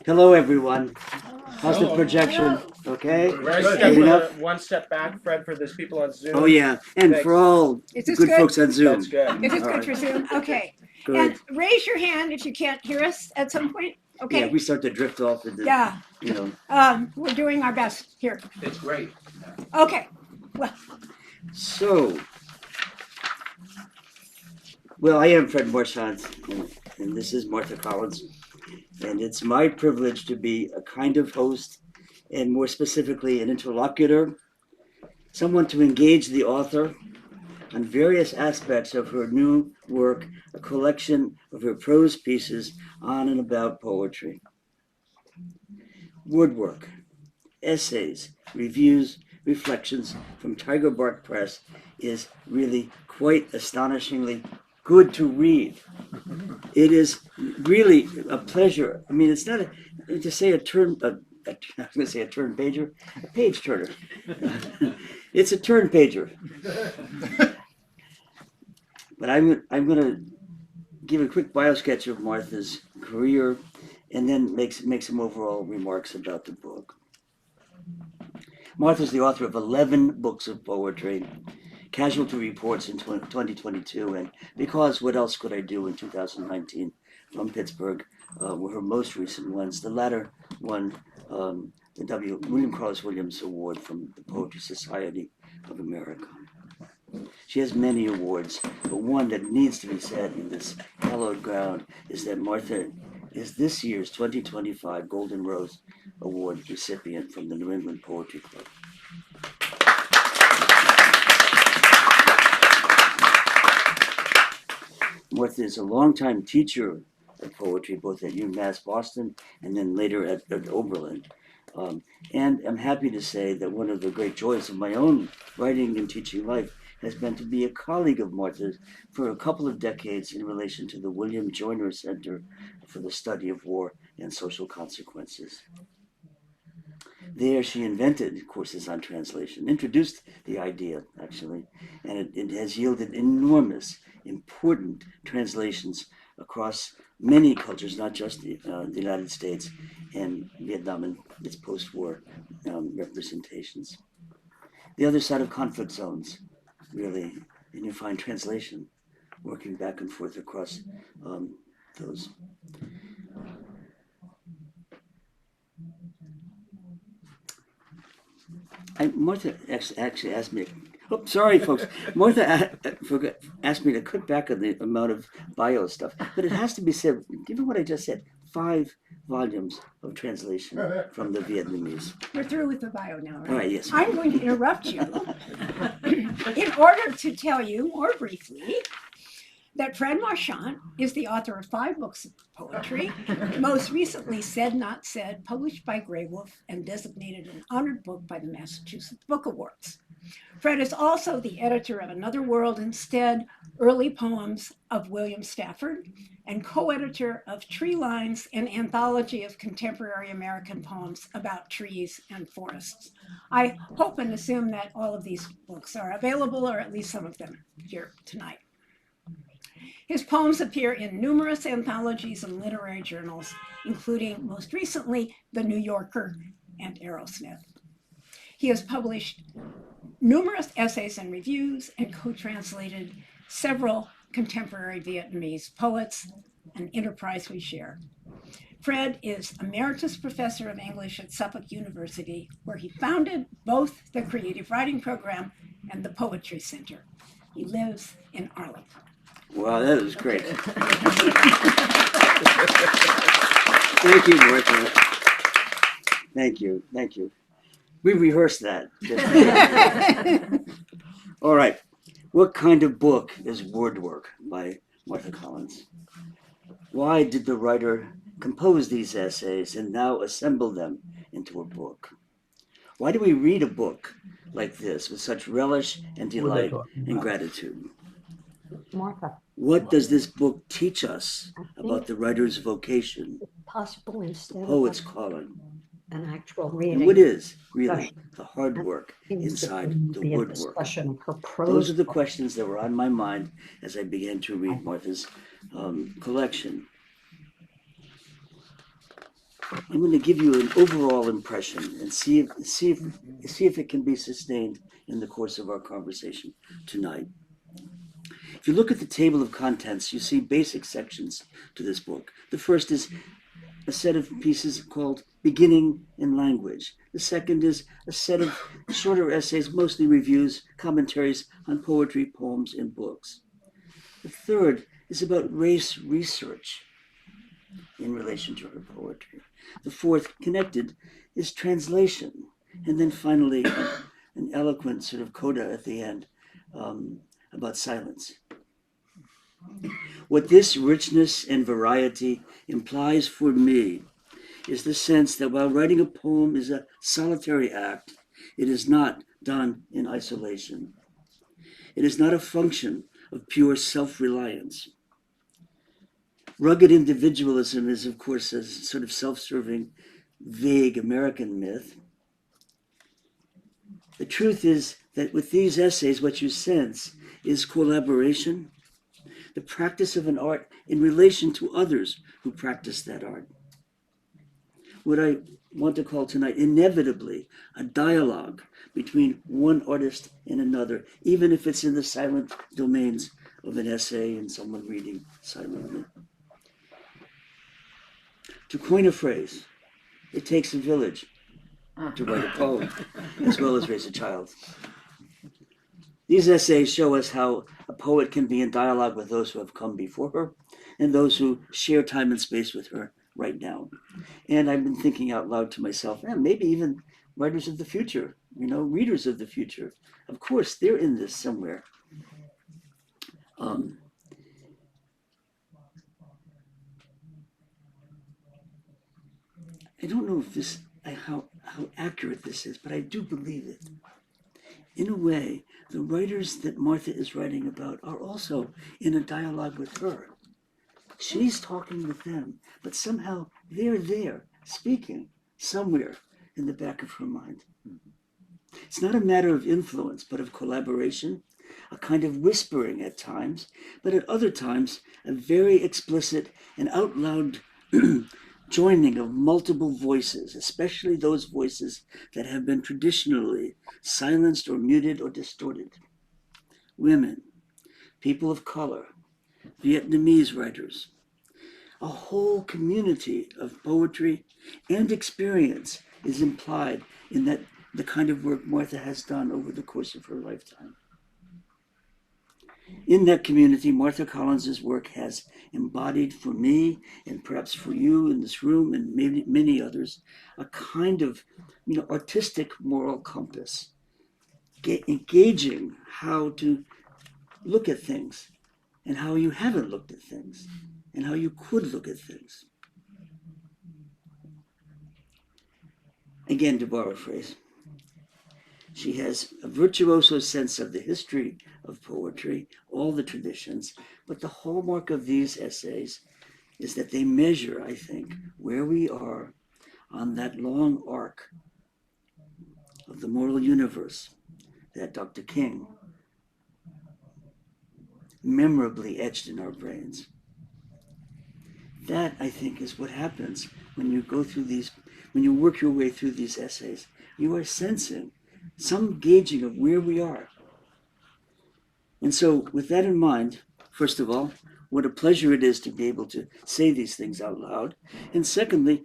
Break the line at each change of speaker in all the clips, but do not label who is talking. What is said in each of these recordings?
Hello, everyone. How's the projection? Okay?
One step back, Fred, for those people on Zoom.
Oh, yeah. And
Thanks.
for all
Is
the
this
good
good?
folks on Zoom.
That's good.
Is this
All
good
right.
for Zoom? Okay.
Good.
And raise your hand if you can't hear us at some point. Okay.
Yeah, we start to drift off into,
Yeah.
you know.
We're doing our best here.
It's great.
Okay. Well,
So, well, I am Fred Marchant, and this is Martha Collins. And it's my privilege to be a kind of host, and more specifically, an interlocutor, someone to engage the author on various aspects of her new work, a collection of her prose pieces on and about poetry. Woodwork, essays, reviews, reflections from Tiger Bark Press is really quite astonishingly good to read. It is really a pleasure. I mean, it's not to say a turn, I was going to say a turn pager, a page turner. It's a turn pager. But I'm going to give a quick bio sketch of Martha's career and then make some overall remarks about the book. Martha's the author of 11 books of poetry, Casualty Reports in 2022, and Because What Else Could I Do in 2019 from Pittsburgh were her most recent ones. The latter won the William Carlos Williams Award from the Poetry Society of America. She has many awards, but one that needs to be said in this hallowed ground is that Martha is this year's 2025 Golden Rose Award recipient from the New England Poetry Club. Martha is a longtime teacher of poetry, both at UMass Boston and then later at Oberlin. And I'm happy to say that one of the great joys of my own writing and teaching life has been to be a colleague of Martha's for a couple of decades in relation to the William Joyner Center for the Study of War and Social Consequences. There she invented courses on translation, introduced the idea, actually, and it has yielded enormous, important translations across many cultures, not just the United States and Vietnam and its post-war representations. The other side of conflict zones, really, and you find translation working back and forth across those. Martha actually asked me, oh, sorry folks, Martha asked me to cut back on the amount of bio stuff, but it has to be said, given what I just said, 5 volumes of translation from the Vietnamese.
we're through with the bio now, right?
All right, yes.
I'm going to interrupt you in order to tell you more briefly that Fred Marchant is the author of 5 books of poetry, most recently Said Not Said, published by Grey Wolf and designated an honored book by the Massachusetts Book Awards. Fred is also the editor of Another World Instead, Early Poems of William Stafford, and co-editor of Tree Lines, an anthology of contemporary American poems about trees and forests. I hope and assume that all of these books are available, or at least some of them, here tonight. His poems appear in numerous anthologies and literary journals, including, most recently, The New Yorker and Aerosmith. He has published numerous essays and reviews and co-translated several contemporary Vietnamese poets, an enterprise we share. Fred is Emeritus Professor of English at Suffolk University, where he founded both the Creative Writing Program and the Poetry Center. He lives in Arlington.
Wow, that was great. Thank you, Martha. Thank you. We rehearsed that. All right. What kind of book is Woodwork by Martha Collins? Why did the writer compose these essays and now assemble them into a book? Why do we read a book like this with such relish and delight and gratitude?
Martha,
What does this book teach us about the writer's vocation,
possible
the
instead
poet's
of
calling?
an actual
And
reading.
what is really the hard work
Seems to
inside the
be a
woodwork?
discussion of her prose.
Those are the questions that were on my mind as I began to read Martha's collection. I'm going to give you an overall impression and see if it can be sustained in the course of our conversation tonight. If you look at the table of contents, you see basic sections to this book. The first is a set of pieces called Beginning in Language. The second is a set of shorter essays, mostly reviews, commentaries on poetry, poems, and books. The third is about race research in relation to her poetry. The fourth, connected, is translation. And then finally, an eloquent sort of coda at the end about silence. What this richness and variety implies for me is the sense that while writing a poem is a solitary act, it is not done in isolation. It is not a function of pure self-reliance. Rugged individualism is, of course, a sort of self-serving, vague American myth. The truth is that with these essays, what you sense is collaboration, the practice of an art in relation to others who practice that art. What I want to call tonight, inevitably, a dialogue between one artist and another, even if it's in the silent domains of an essay and someone reading silently. To coin a phrase, it takes a village to write a poem, as well as raise a child. These essays show us how a poet can be in dialogue with those who have come before her and those who share time and space with her right now. And I've been thinking out loud to myself, maybe even writers of the future, readers of the future. Of course, they're in this somewhere. I don't know if how accurate this is, but I do believe it. In a way, the writers that Martha is writing about are also in a dialogue with her. She's talking with them, but somehow they're there, speaking somewhere in the back of her mind. It's not a matter of influence, but of collaboration, a kind of whispering at times, but at other times, a very explicit and out loud joining of multiple voices, especially those voices that have been traditionally silenced or muted or distorted. Women, people of color, Vietnamese writers, a whole community of poetry and experience is implied in that the kind of work Martha has done over the course of her lifetime. In that community, Martha Collins's work has embodied for me, and perhaps for you in this room and maybe many others, a kind of artistic moral compass, engaging how to look at things and how you haven't looked at things and how you could look at things. Again, to borrow a phrase, she has a virtuoso sense of the history of poetry, all the traditions, but the hallmark of these essays is that they measure, I think, where we are on that long arc of the moral universe that Dr. King memorably etched in our brains. That, I think, is what happens when you go through these, when you work your way through these essays. You are sensing some gauging of where we are. And so with that in mind, first of all, what a pleasure it is to be able to say these things out loud. And secondly,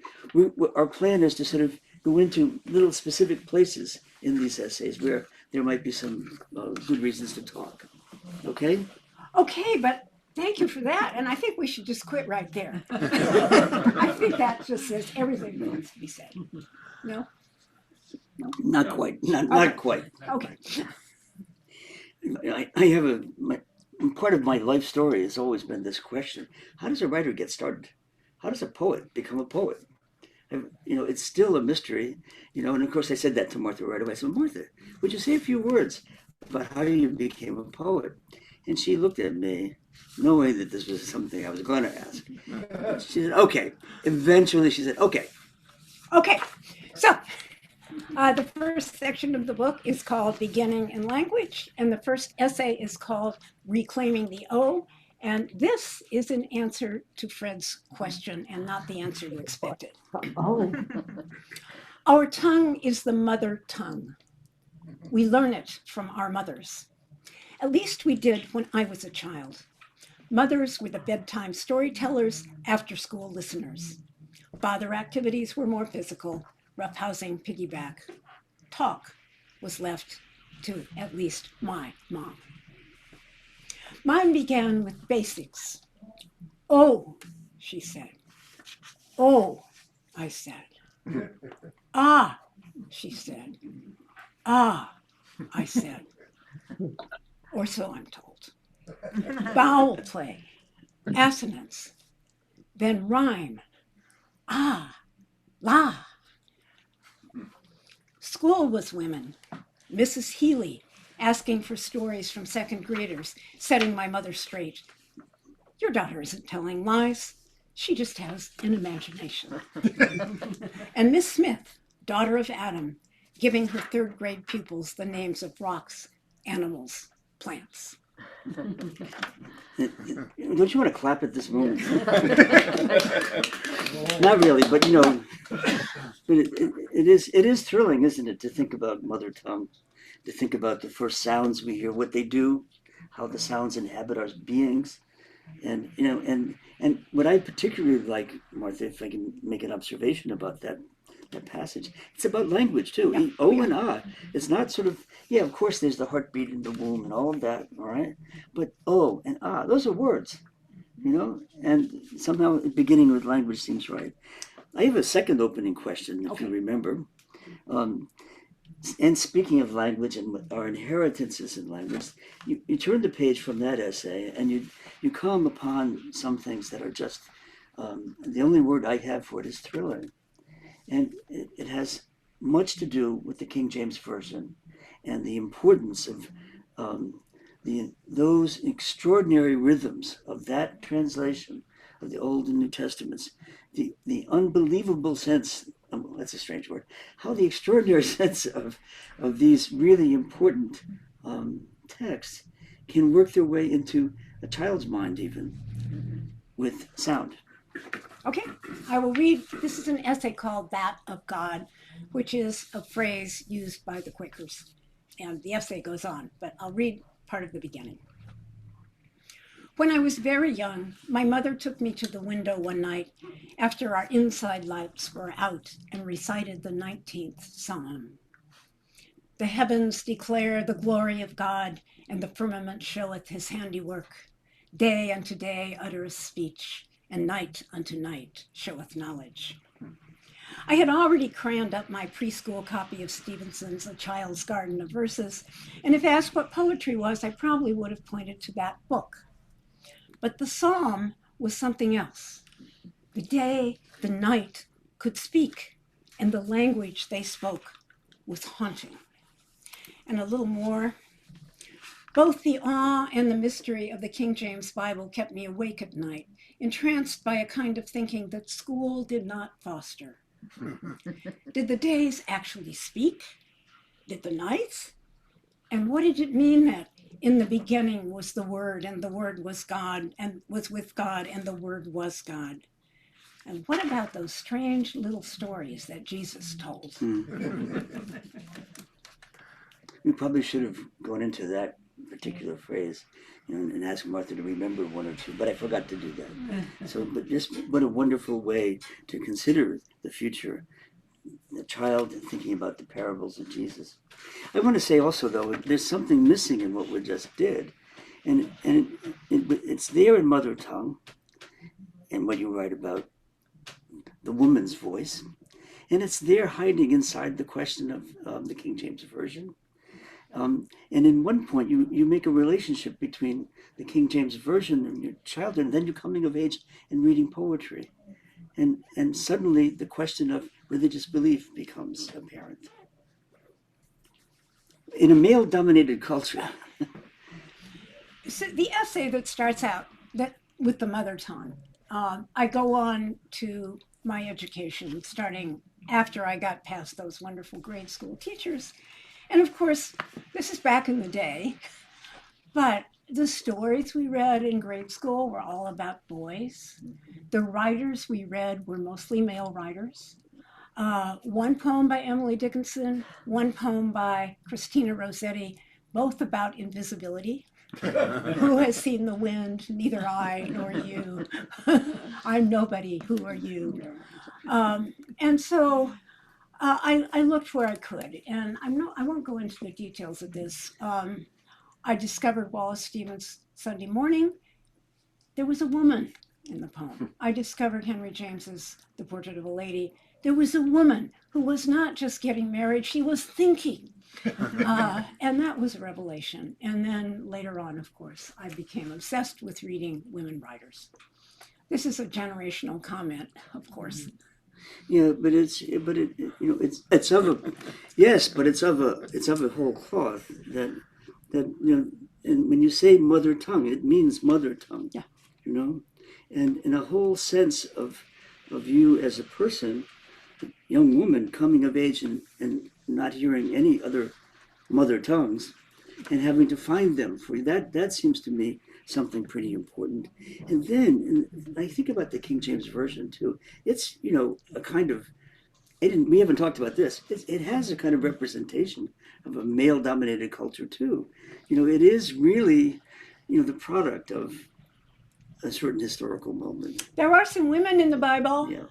our plan is to sort of go into little specific places in these essays where there might be some good reasons to talk. Okay?
Okay, but thank you for that. And I think we should just quit right there. I think that just says everything that needs to be said. No?
Not quite. Not quite.
Okay.
I have part of my life story has always been this question: how does a writer get started? How does a poet become a poet? It's still a mystery, and of course I said that to Martha right away. I said, Martha, would you say a few words about how you became a poet? And she looked at me, knowing that this was something I was going to ask. She said, okay. Eventually she said, okay.
Okay, so the first section of the book is called Beginning in Language, and the first essay is called Reclaiming the O, And this is an answer to Fred's question and not the answer you expected.
Oh,
Our tongue is the mother tongue. We learn it from our mothers. At least we did when I was a child. Mothers were the bedtime storytellers, after-school listeners. Father activities were more physical, roughhousing, piggyback. Talk was left to at least my mom. Mine began with basics. Oh, she said. Oh, I said. Ah, she said. Ah, I said. Or so I'm told. Vowel play, assonance, then rhyme. Ah, la. School was women. Mrs. Healy asking for stories from second graders, setting my mother straight. Your daughter isn't telling lies. She just has an imagination. And Miss Smith, daughter of Adam, giving her third grade pupils the names of rocks, animals, plants.
Don't you want to clap at this moment? Not really, but you know, but it is thrilling, isn't it, to think about mother tongue, to think about the first sounds we hear, what they do, how the sounds inhabit our beings, and you know, and what I particularly like, Martha, if I can make an observation about that passage, it's about language too.
Yeah.
Oh and ah. It's not sort of, yeah, of course there's the heartbeat in the womb and all of that, all right? But oh and ah, those are words, you know? And somehow beginning with language seems right. I have a second opening question, if you remember. And speaking of language and our inheritances in language, you turn the page from that essay and you come upon some things that are just, the only word I have for it is thrilling. And it has much to do with the King James Version and the importance of those extraordinary rhythms of that translation of the Old and New Testaments, the unbelievable sense, that's a strange word, how the extraordinary sense of these really important texts can work their way into a child's mind even with sound.
Okay, I will read. This is an essay called That of God, which is a phrase used by the Quakers. And the essay goes on, but I'll read part of the beginning. When I was very young, my mother took me to the window one night after our inside lights were out and recited the 19th Psalm. The heavens declare the glory of God, and the firmament showeth his handiwork. Day unto day uttereth speech, and night unto night showeth knowledge. I had already crammed up my preschool copy of Stevenson's A Child's Garden of Verses, and if asked what poetry was, I probably would have pointed to that book. But the psalm was something else. The day, the night could speak, and the language they spoke was haunting. And a little more. Both the awe and the mystery of the King James Bible kept me awake at night, entranced by a kind of thinking that school did not foster. Did the days actually speak? Did the nights? And what did it mean that in the beginning was the Word, and the Word was God, and was with God, and the Word was God? And what about those strange little stories that Jesus told?
We probably should have gone into that particular phrase, you know, and asked Martha to remember one or two, but I forgot to do that. So, but just what a wonderful way to consider the future, the child thinking about the parables of Jesus. I want to say also, though, there's something missing in what we just did, and it's there in mother tongue, and what you write about the woman's voice, and it's there hiding inside the question of the King James Version. And in one point, you make a relationship between the King James Version and your childhood, and then you're coming of age and reading poetry. And suddenly the question of religious belief becomes apparent. In a male-dominated culture.
So the essay that starts out with the mother tongue, I go on to my education starting after I got past those wonderful grade school teachers. And of course, this is back in the day, but The stories we read in grade school were all about boys. The writers we read were mostly male writers. One poem by Emily Dickinson, one poem by Christina Rossetti, both about invisibility. Who has seen the wind? Neither I nor you. I'm nobody. Who are you? And so I looked where I could, and I won't go into the details of this. I discovered Wallace Stevens' Sunday Morning. There was a woman in the poem. I discovered Henry James's The Portrait of a Lady. There was a woman who was not just getting married, she was thinking. And that was a revelation. And then later on, of course, I became obsessed with reading women writers. This is a generational comment, of course.
Yeah, but it's of a, yes, but it's of a whole cloth that and when you say mother tongue, it means mother tongue.
Yeah.
And in a whole sense of you as a person, young woman coming of age and not hearing any other mother tongues and having to find them for you, that seems to me something pretty important. And then I think about the King James Version too. It's, a kind of, we haven't talked about this. It has a kind of representation of a male-dominated culture too. It is really, the product of a certain historical moment.
There are some women in the Bible.
Yeah.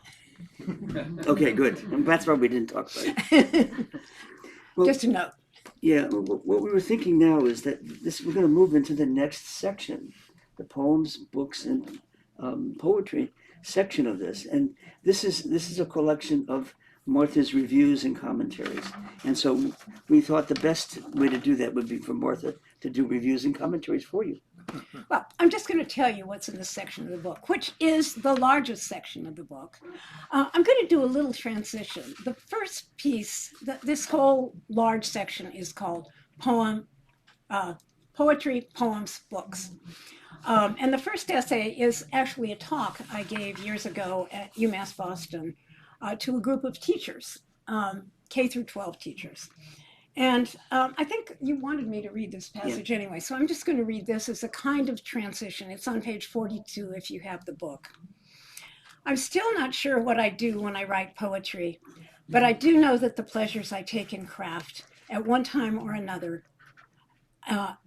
Okay, good. And that's why we didn't talk about it. Well,
just a note.
Yeah, what we were thinking now is that we're going to move into the next section, the poems, books, and poetry section of this. And this is a collection of Martha's reviews and commentaries. And so we thought the best way to do that would be for Martha to do reviews and commentaries for you.
Well, I'm just going to tell you what's in this section of the book, which is the largest section of the book. I'm going to do a little transition. The first piece, this whole large section is called Poetry, Poems, Books. And the first essay is actually a talk I gave years ago at UMass Boston to a group of teachers, K through 12 teachers. And I think you wanted me to read this passage anyway, so I'm just going to read this as a kind of transition. It's on page 42 if you have the book. I'm still not sure what I do when I write poetry, but I do know that the pleasures I take in craft at one time or another, I'm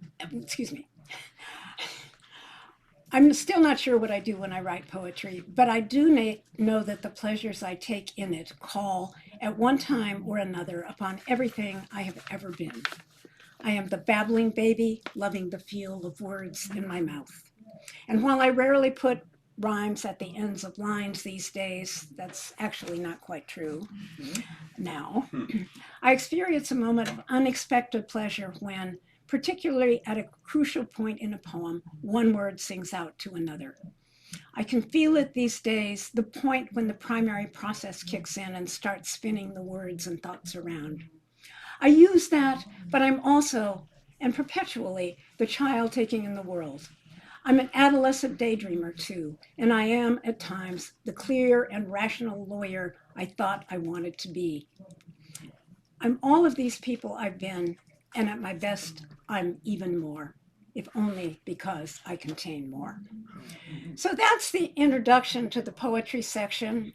still not sure what I do when I write poetry, but I do know that the pleasures I take in it call at one time or another upon everything I have ever been. I am the babbling baby, loving the feel of words in my mouth. And while I rarely put rhymes at the ends of lines these days, that's actually not quite true now. I experience a moment of unexpected pleasure when, particularly at a crucial point in a poem, one word sings out to another. I can feel it these days, the point when the primary process kicks in and starts spinning the words and thoughts around. I use that, but I'm also, and perpetually, the child taking in the world. I'm an adolescent daydreamer too, and I am, at times, the clear and rational lawyer I thought I wanted to be. I'm all of these people I've been, and at my best, I'm even more, if only because I contain more. So that's the introduction to the poetry section.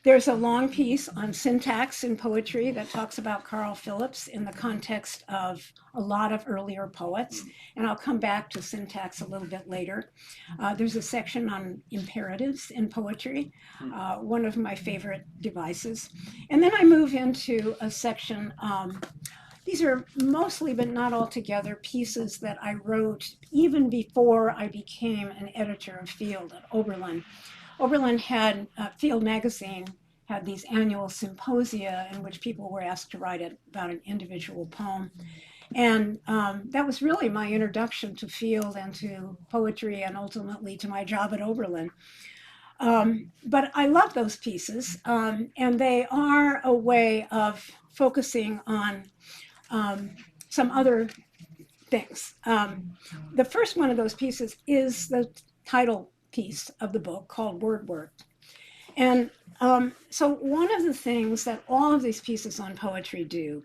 There's a long piece on syntax in poetry that talks about Carl Phillips in the context of a lot of earlier poets, and I'll come back to syntax a little bit later. There's a section on imperatives in poetry, one of my favorite devices. And then I move into a section, these are mostly, but not altogether, pieces that I wrote even before I became an editor of Field at Oberlin. Oberlin had, Field magazine had these annual symposia in which people were asked to write about an individual poem. And that was really my introduction to Field and to poetry and ultimately to my job at Oberlin. But I love those pieces, and they are a way of focusing on some other things. The first one of those pieces is the title piece of the book called Word Work. And so one of the things that all of these pieces on poetry do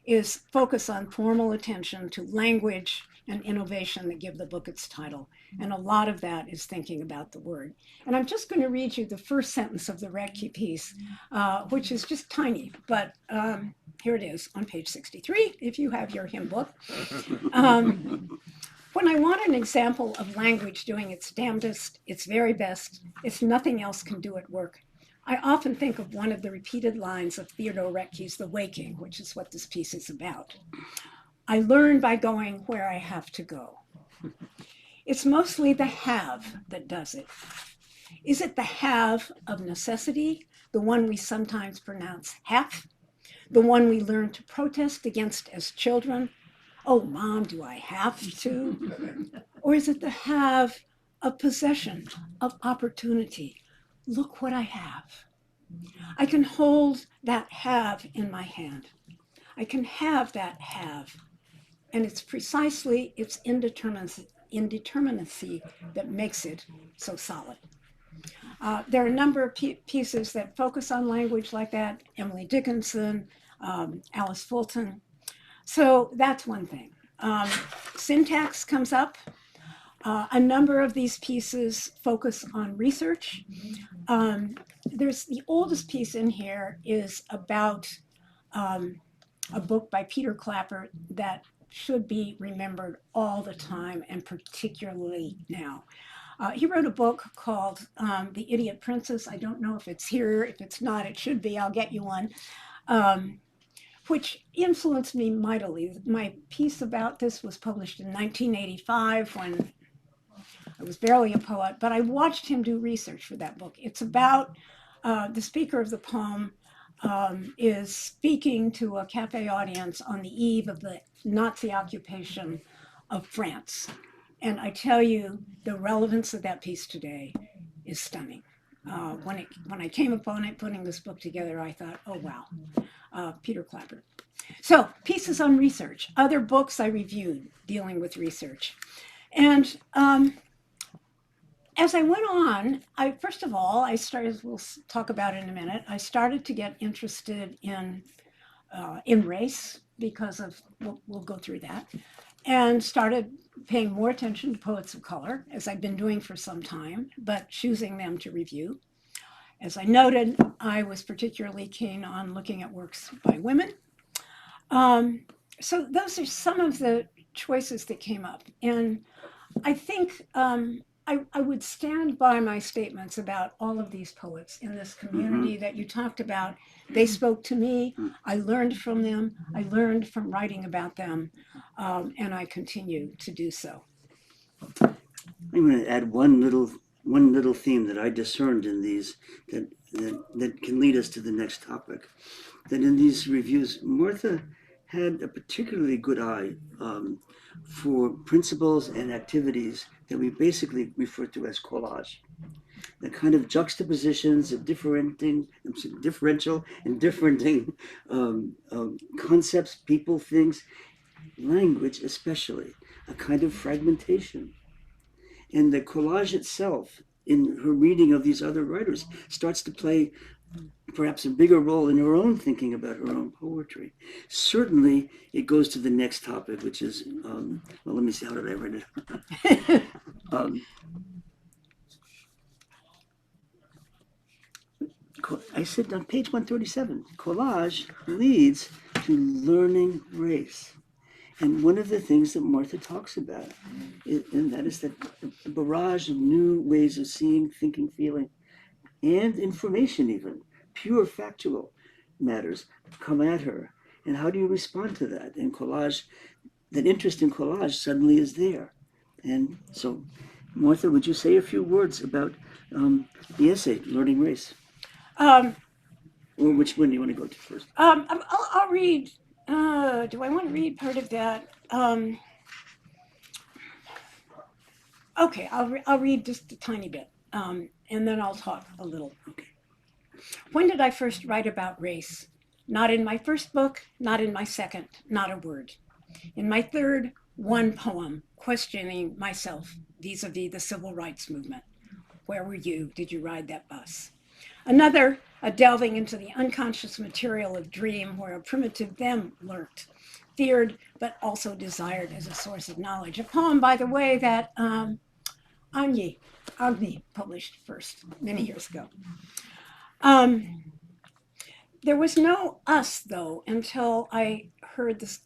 is focus on formal attention to language, and innovation that give the book its title. And a lot of that is thinking about the word. And I'm just going to read you the first sentence of the Recchi piece, which is just tiny, but here it is on page 63, if you have your hymn book. When I want an example of language doing its damnedest, its very best, if nothing else can do it work, I often think of one of the repeated lines of Theodore Recchi's The Waking, which is what this piece is about. I learn by going where I have to go. It's mostly the have that does it. Is it the have of necessity, the one we sometimes pronounce have, the one we learn to protest against as children? Oh, Mom, do I have to? Or is it the have of possession, of opportunity? Look what I have. I can hold that have in my hand. I can have that have. And it's precisely its indeterminacy that makes it so solid. There are a number of pieces that focus on language like that. Emily Dickinson, Alice Fulton. So that's one thing. Syntax comes up. A number of these pieces focus on research. There's the oldest piece in here is about a book by Peter Clapper that should be remembered all the time, and particularly now. He wrote a book called The Idiot Princess. I don't know if it's here. If it's not, it should be. I'll get you one. Which influenced me mightily. My piece about this was published in 1985 when I was barely a poet, but I watched him do research for that book. It's about the speaker of the poem is speaking to a cafe audience on the eve of the Nazi occupation of France. And I tell you, the relevance of that piece today is stunning. When I came upon it, putting this book together, I thought, oh, wow, Peter Clapper. So pieces on research, other books I reviewed dealing with research. And as I went on, first of all, I started, we'll talk about it in a minute, I started to get interested in race because of, we'll go through that, and started paying more attention to poets of color, as I've been doing for some time, but choosing them to review. As I noted, I was particularly keen on looking at works by women. So those are some of the choices that came up. And I think I would stand by my statements about all of these poets in this community that you talked about. They spoke to me. I learned from them. I learned from writing about them, and I continue to do so.
I'm going to add one little theme that I discerned in these that can lead us to the next topic. That in these reviews, Martha had a particularly good eye for principles and activities that we basically refer to as collage. The kind of juxtapositions of differential and differing concepts, people, things, language especially, a kind of fragmentation. And the collage itself, in her reading of these other writers, starts to play perhaps a bigger role in her own thinking about her own poetry. Certainly, it goes to the next topic, which is, well, let me see, how did I write it? I said on page 137, collage leads to learning race. And one of the things that Martha talks about, and that is that a barrage of new ways of seeing, thinking, feeling, and information even, pure factual matters come at her. And how do you respond to that? And collage, that interest in collage suddenly is there. And so, Martha, would you say a few words about the essay, Learning Race? Or which one do you want to go to first?
I'll read. Do I want to read part of that? Okay, I'll read just a tiny bit, and then I'll talk a little.
Okay.
When did I first write about race? Not in my first book, not in my second, not a word. In my third, one poem, questioning myself vis-a-vis the civil rights movement. Where were you? Did you ride that bus? Another, a delving into the unconscious material of dream where a primitive them lurked. feared but also desired as a source of knowledge. A poem, by the way, that Agni published first many years ago. There was no us, though, until I heard the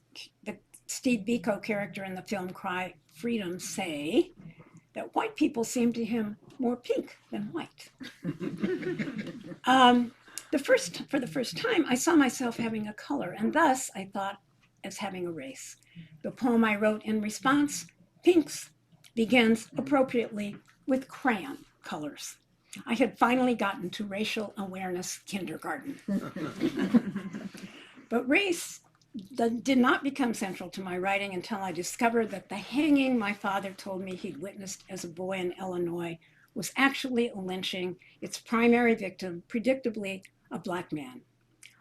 Steve Biko character in the film Cry Freedom say that white people seem to him more pink than white. For the first time, I saw myself having a color, and thus I thought as having a race. The poem I wrote in response, Pinks, begins appropriately with crayon colors. I had finally gotten to racial awareness kindergarten. But race did not become central to my writing until I discovered that the hanging my father told me he'd witnessed as a boy in Illinois was actually a lynching, its primary victim, predictably, a Black man.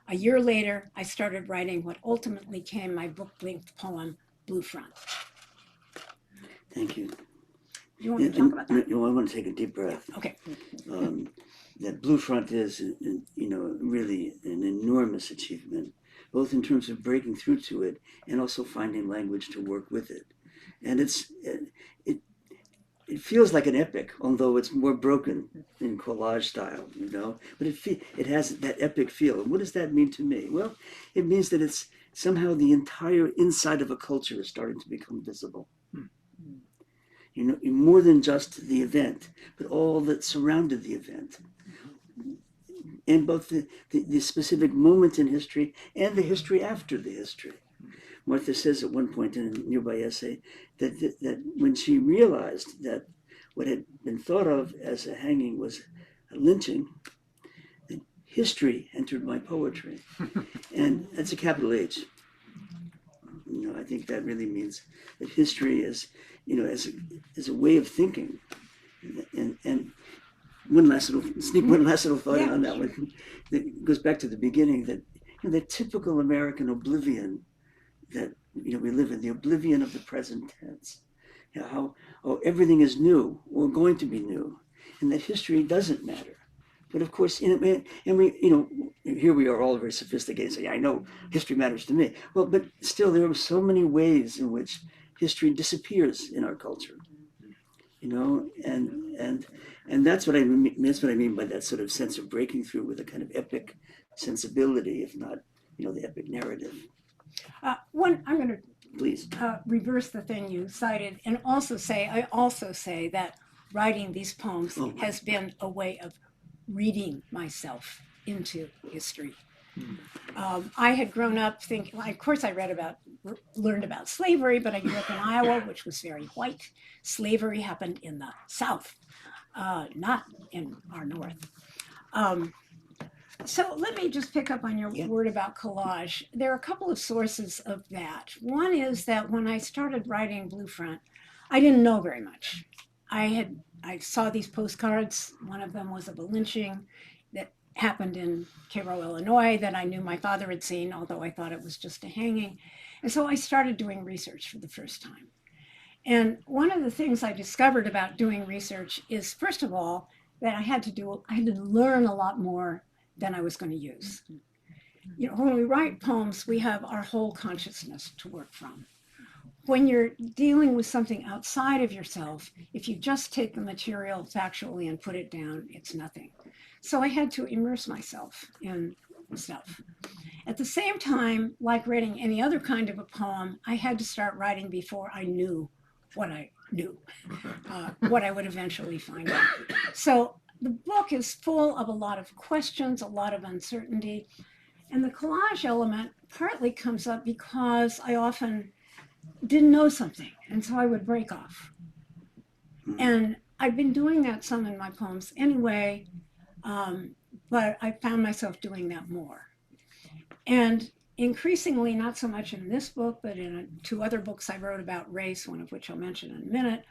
A year later, I started writing what ultimately became my book-length poem, Blue Front.
Thank you.
You want to talk about that?
I want to take a deep breath.
Okay.
That Blue Front is, really an enormous achievement, both in terms of breaking through to it and also finding language to work with it. And it feels like an epic, although it's more broken in collage style, But it has that epic feel. And what does that mean to me? Well, it means that it's somehow the entire inside of a culture is starting to become visible. More than just the event, but all that surrounded the event. And both the specific moment in history and the history after the history. Martha says at one point in a nearby essay that when she realized that what had been thought of as a hanging was a lynching, that history entered my poetry. And that's a capital H. I think that really means that history is, as a way of thinking. And one last little thought on that one. That goes back to the beginning, that the typical American oblivion that we live in, the oblivion of the present tense. How everything is new or going to be new, and that history doesn't matter. But of course, here we are all very sophisticated, saying, I know history matters to me. Well, but still, there are so many ways in which history disappears in our culture, and that's what I mean. That's what I mean by that sort of sense of breaking through with a kind of epic sensibility, if not, the epic narrative.
I'm going to
Please
reverse the thing you cited, and I also say that writing these poems has been a way of reading myself into history. I had grown up thinking, of course I learned about slavery, but I grew up in Iowa, which was very white. Slavery happened in the South, not in our North. So let me just pick up on your word about collage. There are a couple of sources of that. One is that when I started writing Blue Front, I didn't know very much. I saw these postcards. One of them was of a lynching that happened in Cairo, Illinois, that I knew my father had seen, although I thought it was just a hanging. And so I started doing research for the first time. And one of the things I discovered about doing research is, first of all, that I had to learn a lot more than I was going to use. When we write poems, we have our whole consciousness to work from. When you're dealing with something outside of yourself, if you just take the material factually and put it down, it's nothing. So I had to immerse myself in stuff. At the same time, like writing any other kind of a poem, I had to start writing before I knew what I knew, what I would eventually find out. So the book is full of a lot of questions, a lot of uncertainty. And the collage element partly comes up because I often didn't know something, and so I would break off. And I've been doing that some in my poems anyway, but I found myself doing that more. And increasingly, not so much in this book, but in two other books I wrote about race, one of which I'll mention in a minute,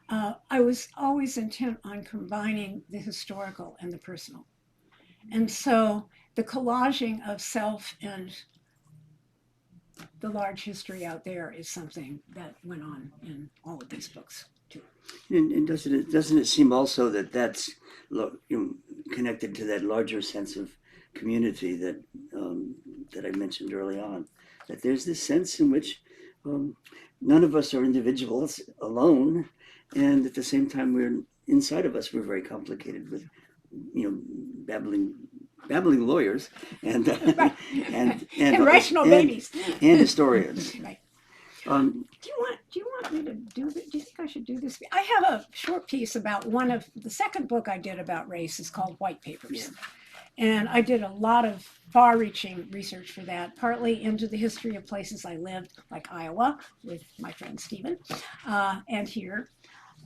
I was always intent on combining the historical and the personal. And so the collaging of self and the large history out there is something that went on in all of these books too.
And doesn't it seem also that that's connected to that larger sense of community that I mentioned early on, that there's this sense in which none of us are individuals alone, and at the same time, inside of us, we're very complicated with, babbling lawyers and
Right.
and
rational babies.
and historians.
Right. Do you want me to do this? Do you think I should do this? I have a short piece about the second book I did about race is called White Papers.
Yeah.
And I did a lot of far-reaching research for that, partly into the history of places I lived, like Iowa, with my friend Stephen, and here.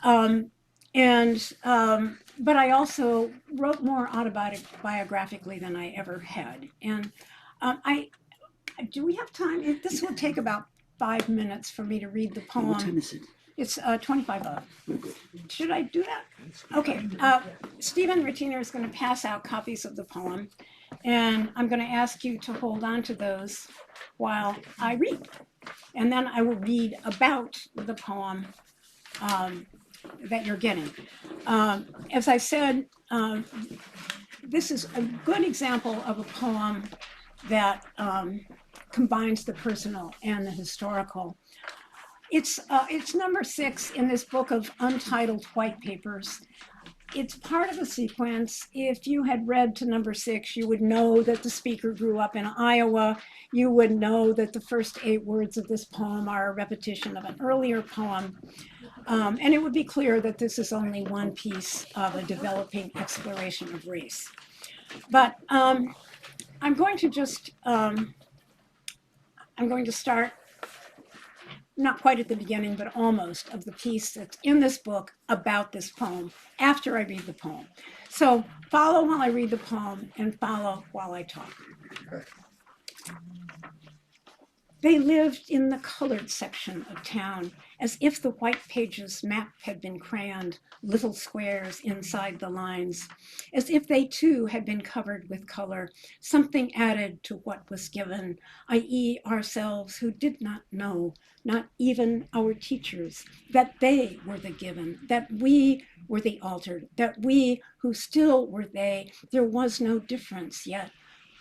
But I also wrote more autobiographically than I ever had. And do we have time? This will take about 5 minutes for me to read the poem.
What time is it?
It's 25 of.
We're good.
Should I do that? Okay. Stephen Rettiner is going to pass out copies of the poem, and I'm going to ask you to hold on to those while I read. And then I will read about the poem that you're getting. As I said, this is a good example of a poem that combines the personal and the historical. It's number 6 in this book of untitled white papers. It's part of a sequence. If you had read to number 6, you would know that the speaker grew up in Iowa. You would know that the first 8 words of this poem are a repetition of an earlier poem. And it would be clear that this is only one piece of a developing exploration of race. But I'm going to start not quite at the beginning, but almost, of the piece that's in this book about this poem after I read the poem. So follow while I read the poem and follow while I talk. They lived in the colored section of town, as if the white pages map had been crayoned, little squares inside the lines, as if they too had been covered with color, something added to what was given, i.e. ourselves who did not know, not even our teachers, that they were the given, that we were the altered, that we who still were they, there was no difference yet,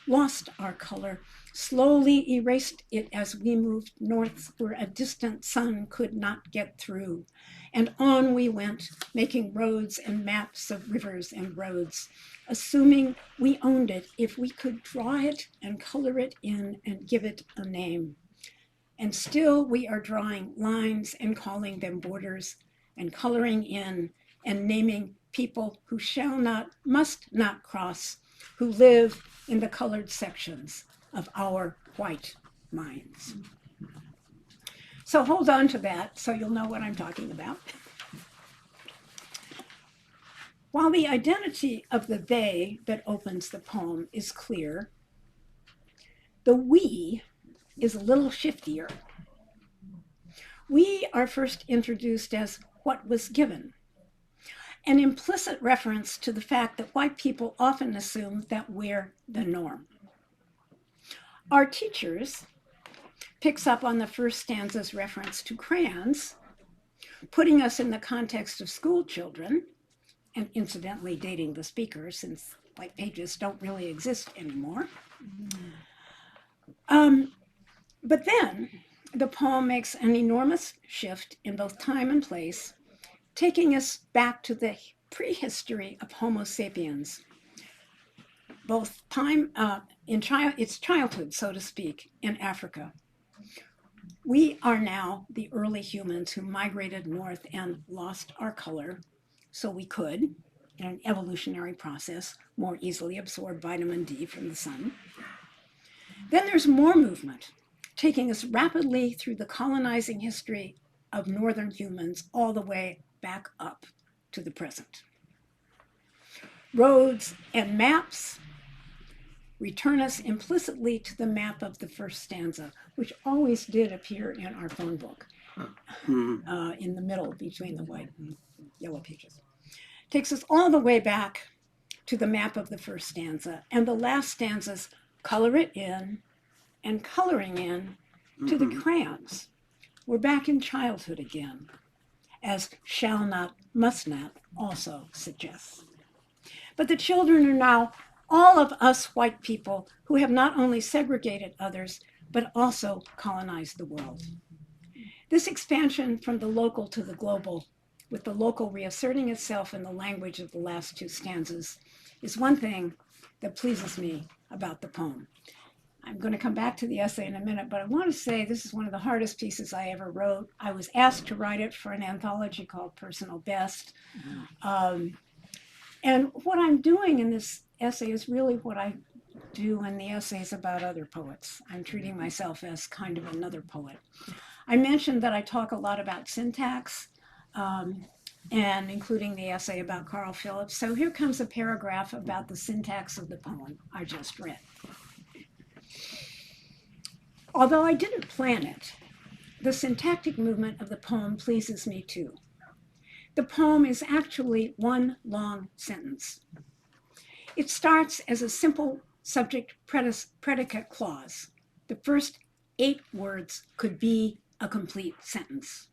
lost our color, slowly erased it as we moved north where a distant sun could not get through. And on we went, making roads and maps of rivers and roads, assuming we owned it if we could draw it and color it in and give it a name. And still we are drawing lines and calling them borders and coloring in and naming people who shall not, must not cross, who live in the colored sections of our white minds. So hold on to that so you'll know what I'm talking about. While the identity of the they that opens the poem is clear, the we is a little shiftier. We are first introduced as what was given, an implicit reference to the fact that white people often assume that we're the norm. Our teachers picks up on the first stanza's reference to crayons, putting us in the context of school children, and incidentally dating the speaker since white pages don't really exist anymore. But then the poem makes an enormous shift in both time and place, taking us back to the prehistory of Homo sapiens, both time its childhood, so to speak, in Africa. We are now the early humans who migrated north and lost our color, so we could, in an evolutionary process, more easily absorb vitamin D from the sun. Then there's more movement, taking us rapidly through the colonizing history of northern humans all the way back up to the present. Roads and maps return us implicitly to the map of the first stanza, which always did appear in our phone book, in the middle between the white and yellow pages. Takes us all the way back to the map of the first stanza, and the last stanzas color it in and coloring in to the crayons. We're back in childhood again, as shall not, must not also suggests. But the children are now all of us white people who have not only segregated others, but also colonized the world. This expansion from the local to the global, with the local reasserting itself in the language of the last two stanzas, is one thing that pleases me about the poem. I'm going to come back to the essay in a minute, but I want to say this is one of the hardest pieces I ever wrote. I was asked to write it for an anthology called Personal Best. And what I'm doing in this essay is really what I do in the essays about other poets. I'm treating myself as kind of another poet. I mentioned that I talk a lot about syntax, and including the essay about Carl Phillips. So here comes a paragraph about the syntax of the poem I just read. Although I didn't plan it, the syntactic movement of the poem pleases me too. The poem is actually one long sentence. It starts as a simple subject predicate clause. The first 8 words could be a complete sentence.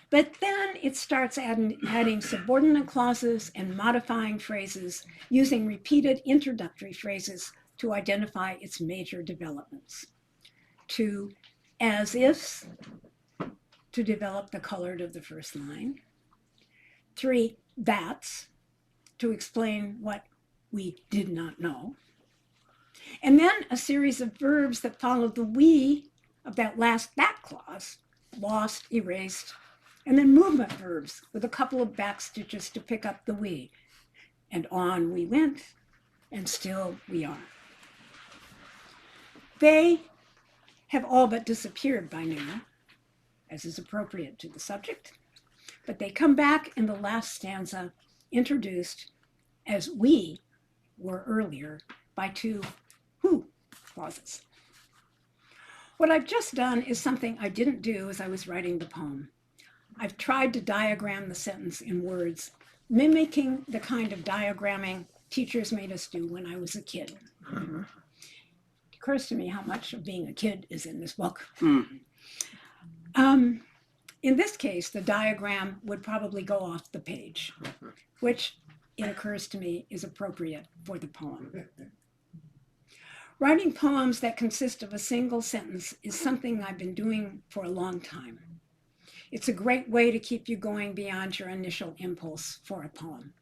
But then it starts adding subordinate clauses and modifying phrases, using repeated introductory phrases to identify its major developments. 2, as ifs, to develop the colored of the first line. 3, that's, to explain what we did not know. And then a series of verbs that follow the we of that clause, lost, erased, and then movement verbs with a couple of back stitches to pick up the we. And on we went, and still we are. They have all but disappeared by now, as is appropriate to the subject, but they come back in the last stanza, introduced as we were earlier by 2 who clauses. What I've just done is something I didn't do as I was writing the poem. I've tried to diagram the sentence in words, mimicking the kind of diagramming teachers made us do when I was a kid. It occurs to me how much of being a kid is in this book. In this case, the diagram would probably go off the page, which it occurs to me is appropriate for the poem. Writing poems that consist of a single sentence is something I've been doing for a long time. It's a great way to keep you going beyond your initial impulse for a poem.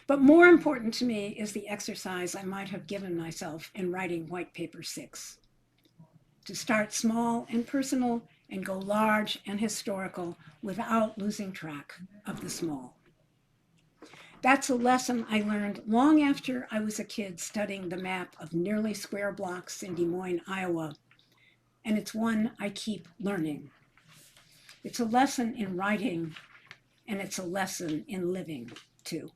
But more important to me is the exercise I might have given myself in writing White Paper 6. To start small and personal and go large and historical without losing track of the small. That's a lesson I learned long after I was a kid studying the map of nearly square blocks in Des Moines, Iowa, and it's one I keep learning. It's a lesson in writing, and it's a lesson in living, too.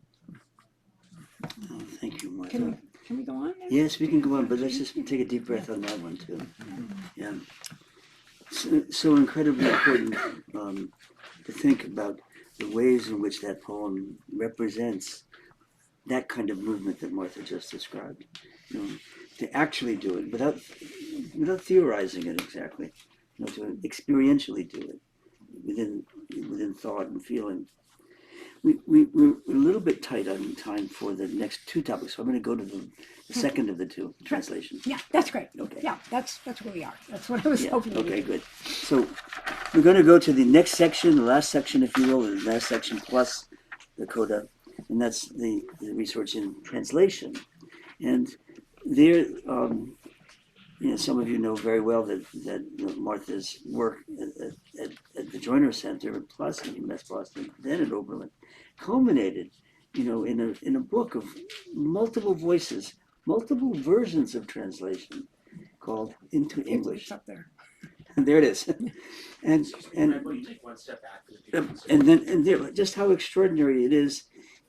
Oh, thank you, Martha.
Can we go on?
Yes, we can go on, but let's just take a deep breath on that one, too. Yeah. So incredibly important to think about the ways in which that poem represents that kind of movement that Martha just described. You know, to actually do it without theorizing it exactly, you know, to experientially do it within thought and feeling. We're a little bit tight on time for the next 2 topics, so I'm going to go to the second of the 2, translation.
Yeah, that's great.
Okay.
Yeah, that's where we are. That's what I was hoping to
Okay,
do.
good. So we're going to go to the next section, the last section, if you will, the last section plus the coda, and that's the research in translation. And there, you know, some of you know very well that you know, Martha's work at the Joyner Center, plus at UMass Boston, then at Oberlin, culminated, you know, in a book of multiple voices, multiple versions of translation, called Into English.
It's up there.
There it is, and
Take one step back.
and there, just how extraordinary it is.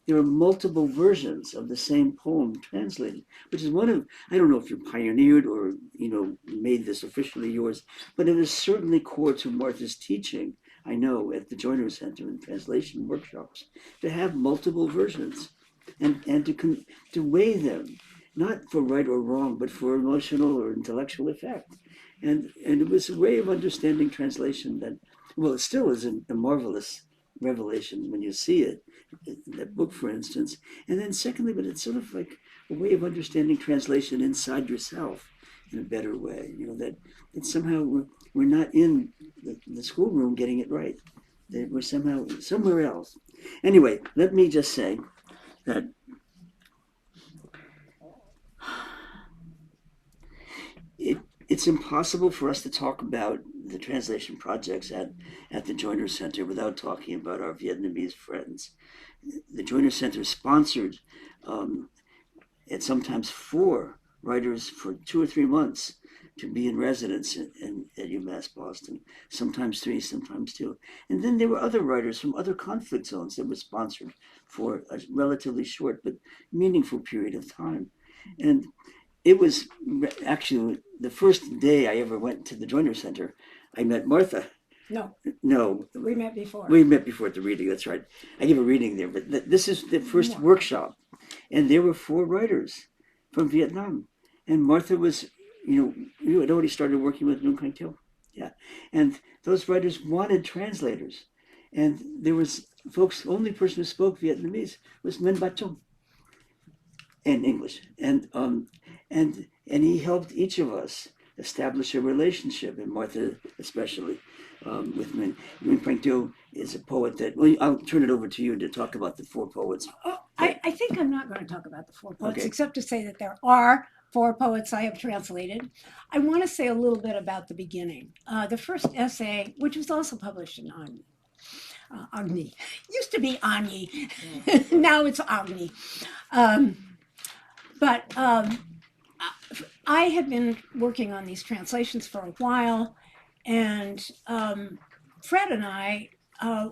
There are multiple versions of the same poem translated, which is one of, I don't know if you pioneered or, you know, made this officially yours, but it is certainly core to Martha's teaching, I know, at the Joyner Center and translation workshops, to have multiple versions and to weigh them, not for right or wrong, but for emotional or intellectual effect. And it was a way of understanding translation that, well, it still is a marvelous revelation when you see it, that book, for instance. And then secondly, but it's sort of like a way of understanding translation inside yourself, in a better way. That somehow we're not in the schoolroom getting it right. That we're somehow somewhere else. Anyway, let me just say that it's impossible for us to talk about the translation projects at the Joiner Center without talking about our Vietnamese friends. The Joiner Center sponsored and sometimes 4 writers for 2 or 3 months to be in residence at UMass Boston, sometimes 3, sometimes 2. And then there were other writers from other conflict zones that were sponsored for a relatively short but meaningful period of time. And it was actually the first day I ever went to the Joiner Center, I met Martha. No,
We met before.
we met before at the reading, that's right. I gave a reading there, but this is the first workshop. And there were 4 writers from Vietnam. And Martha was, you had already started working with Nguyen Quang Thieu. Yeah. And those writers wanted translators. And there was folks, the only person who spoke Vietnamese was Nguyen Ba Chung. And English. And he helped each of us establish a relationship, and Martha especially, with Nguyen. Nguyen Quang Thieu is a poet that, well, I'll turn it over to you to talk about the 4 poets.
Oh, I think I'm not going to talk about the 4 poets,
Okay.
except to say that there are 4 poets I have translated. I want to say a little bit about the beginning. The first essay, which was also published in Agni. Used to be Agni. Now it's Agni. But I had been working on these translations for a while, and Fred and I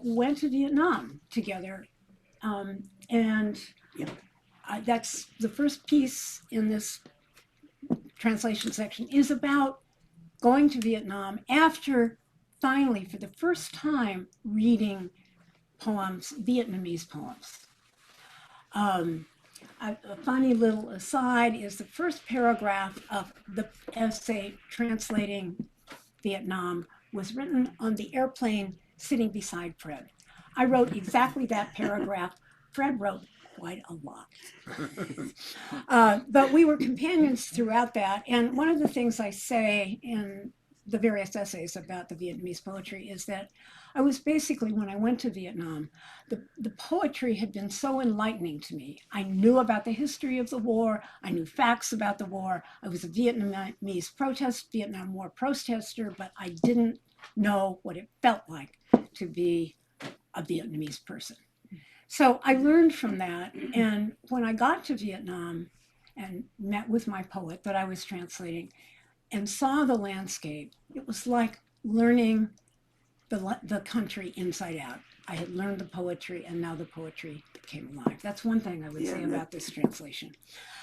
went to Vietnam together. And that's the first piece in this translation section is about going to Vietnam after finally, for the first time, reading poems, Vietnamese poems. A funny little aside is the first paragraph of the essay translating Vietnam was written on the airplane sitting beside Fred. I wrote exactly that paragraph. Fred wrote quite a lot. But we were companions throughout that. And one of the things I say in the various essays about the Vietnamese poetry is that I was basically, when I went to Vietnam, the poetry had been so enlightening to me. I knew about the history of the war. I knew facts about the war. I was a Vietnamese Vietnam War protester, but I didn't know what it felt like to be a Vietnamese person. So I learned from that. And when I got to Vietnam and met with my poet that I was translating and saw the landscape, it was like learning the country inside out. I had learned the poetry, and now the poetry came alive. That's one thing I would say about this translation.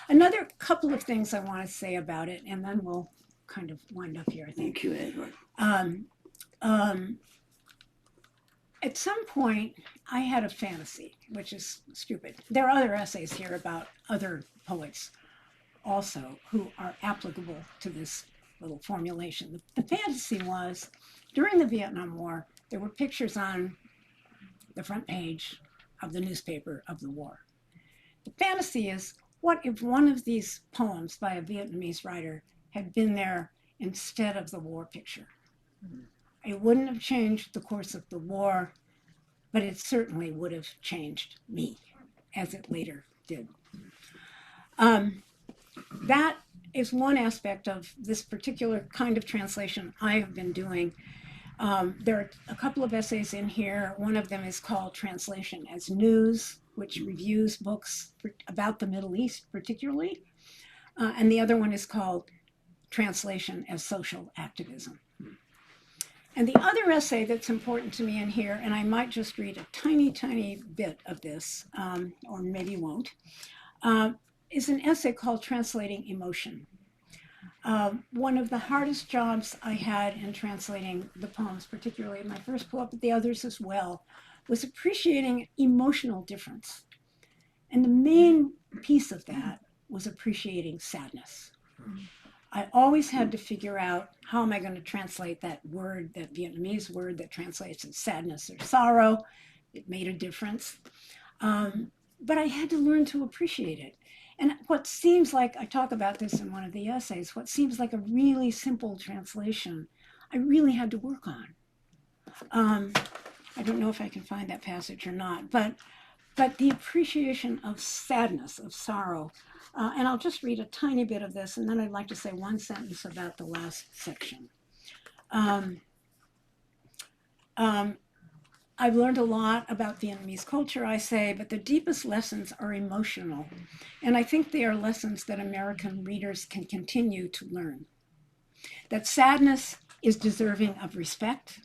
Another couple of things I want to say about it, and then we'll kind of wind up here, I think.
Thank you, Edward.
At some point, I had a fantasy, which is stupid. There are other essays here about other poets also who are applicable to this little formulation. The fantasy was, during the Vietnam War, there were pictures on the front page of the newspaper of the war. The fantasy is, what if one of these poems by a Vietnamese writer had been there instead of the war picture? It wouldn't have changed the course of the war, but it certainly would have changed me, as it later did. That is one aspect of this particular kind of translation I have been doing. There are a couple of essays in here. One of them is called Translation as News, which reviews books about the Middle East particularly. And the other one is called Translation as Social Activism. And the other essay that's important to me in here, and I might just read a tiny, tiny bit of this, or maybe won't, is an essay called Translating Emotion. One of the hardest jobs I had in translating the poems, particularly my first poem, but the others as well, was appreciating emotional difference. And the main piece of that was appreciating sadness. I always had to figure out, how am I going to translate that word, that Vietnamese word that translates as sadness or sorrow? It made a difference. But I had to learn to appreciate it. And what seems like, I talk about this in one of the essays, what seems like a really simple translation, I really had to work on. I don't know if I can find that passage or not, but the appreciation of sadness, of sorrow. And I'll just read a tiny bit of this, and then I'd like to say one sentence about the last section. I've learned a lot about Vietnamese culture, I say, but the deepest lessons are emotional. And I think they are lessons that American readers can continue to learn. That sadness is deserving of respect,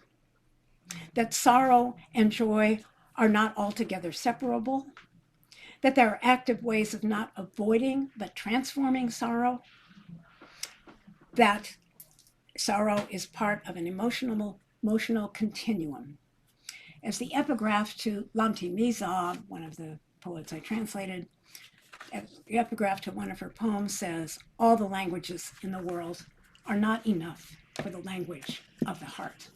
that sorrow and joy are not altogether separable, that there are active ways of not avoiding but transforming sorrow, that sorrow is part of an emotional continuum. As the epigraph to Lamti Miza, one of the poets I translated, the epigraph to one of her poems says, all the languages in the world are not enough for the language of the heart.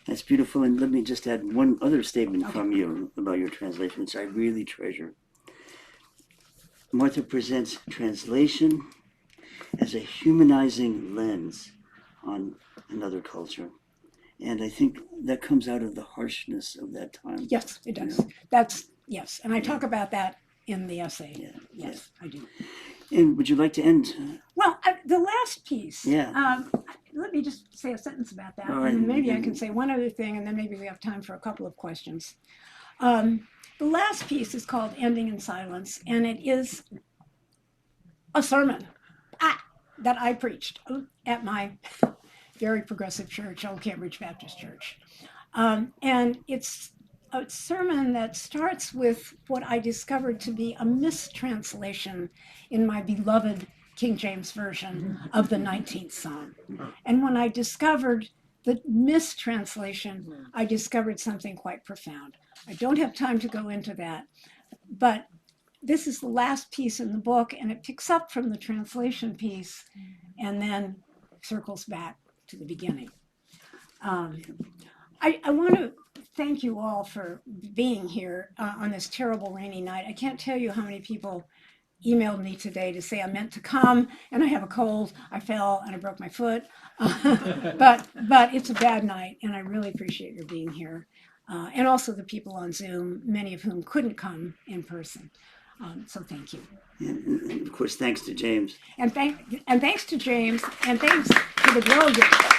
That's beautiful. And let me just add one other statement from you about your translation, which I really treasure. Martha presents translation as a humanizing lens on another culture. And I think that comes out of the harshness of that time.
Yes, it does. That's, yes. And I talk about that in the essay.
Yeah.
Yes, I do.
And would you like to end?
Well, the last piece.
Yeah.
Let me just say a sentence about that.
All right.
And maybe I can say one other thing, and then maybe we have time for a couple of questions. The last piece is called Ending in Silence, and it is a sermon that I preached at my very progressive church, Old Cambridge Baptist Church. And it's a sermon that starts with what I discovered to be a mistranslation in my beloved King James Version of the 19th Psalm. And when I discovered the mistranslation, I discovered something quite profound. I don't have time to go into that, but this is the last piece in the book, and it picks up from the translation piece and then circles back to the beginning. I want to thank you all for being here on this terrible rainy night. I can't tell you how many people emailed me today to say I meant to come and I have a cold, I fell and I broke my foot. but it's a bad night, and I really appreciate your being here. And also the people on Zoom, many of whom couldn't come in person. So thank you.
And of course, thanks to James.
And thanks to James, and thanks to the Grolier.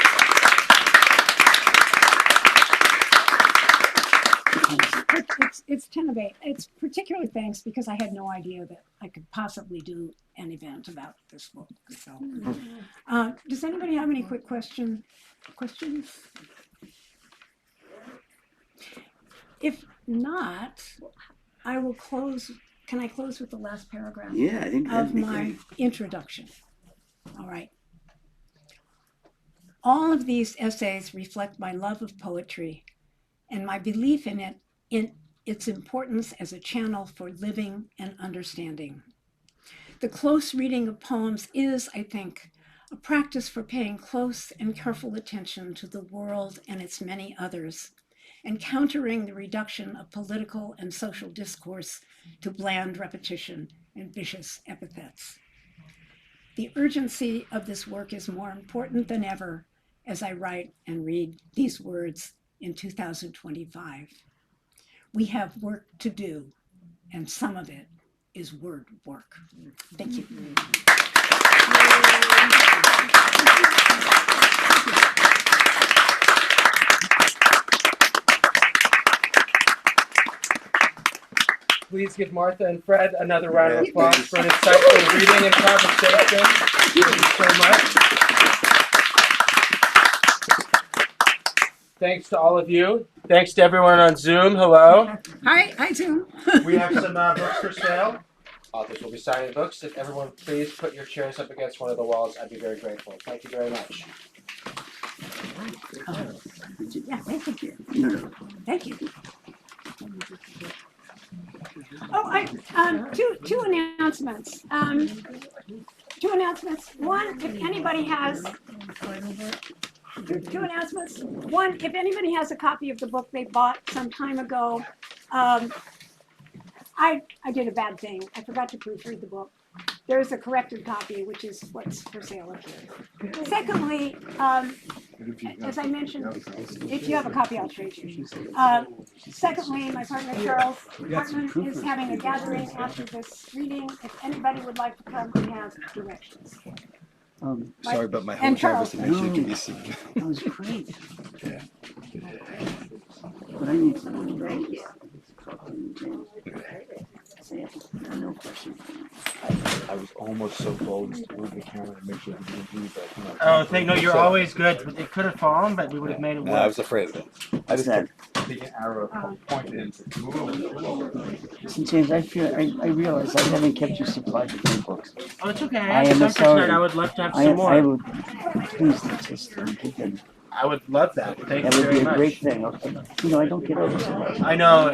It's 10 of 8. It's particularly thanks because I had no idea that I could possibly do an event about this book. So, does anybody have any quick questions? If not, I will close. Can I close with the last paragraph?
Yeah, I think that'd
of
be
my
great.
introduction. All right. All of these essays reflect my love of poetry and my belief in it, in its importance as a channel for living and understanding. The close reading of poems is, I think, a practice for paying close and careful attention to the world and its many others, and countering the reduction of political and social discourse to bland repetition and vicious epithets. The urgency of this work is more important than ever as I write and read these words in 2025. We have work to do, and some of it is word work. Thank you.
Please give Martha and Fred another round of applause for an insightful reading and conversation. Thank you so much. Thanks to all of you. Thanks to everyone on Zoom. Hello.
Hi, Zoom.
We have some books for sale. Authors will be signing books. If everyone please put your chairs up against one of the walls, I'd be very grateful. Thank you very much.
Yeah, thank you.
No.
Thank you. Oh, two announcements. Two announcements. One, if anybody has two announcements. One, if anybody has a copy of the book they bought some time ago, I did a bad thing. I forgot to proofread the book. There's a corrected copy, which is what's for sale up here. Secondly, as I mentioned, if you have a copy, I'll trade you. Secondly, my partner Charles Hartman is having a gathering after this reading. If anybody would like to come, we have directions.
Sorry, but my whole
And
job is to make sure you
Charles.
can be seen.
That was great.
Yeah.
But I need to know. Thank you. No question.
I was almost so bold as to move the camera and make sure you didn't breathe, but I cannot.
Oh, no, you're always good. It could have fallen, but we would have made it
No, I
work.
was afraid of it. I
What's
just
that?
kept taking arrow pointed into.
Listen, James, I realize I haven't kept you supplied with new books.
Oh, it's okay.
I
I
am
have some for
sorry.
tonight. I would love to have
I
some more.
would please just keep them.
I would love that. Thank
That
you
would
very
be a
much.
great thing. Okay. You know, I don't get over so much.
I know.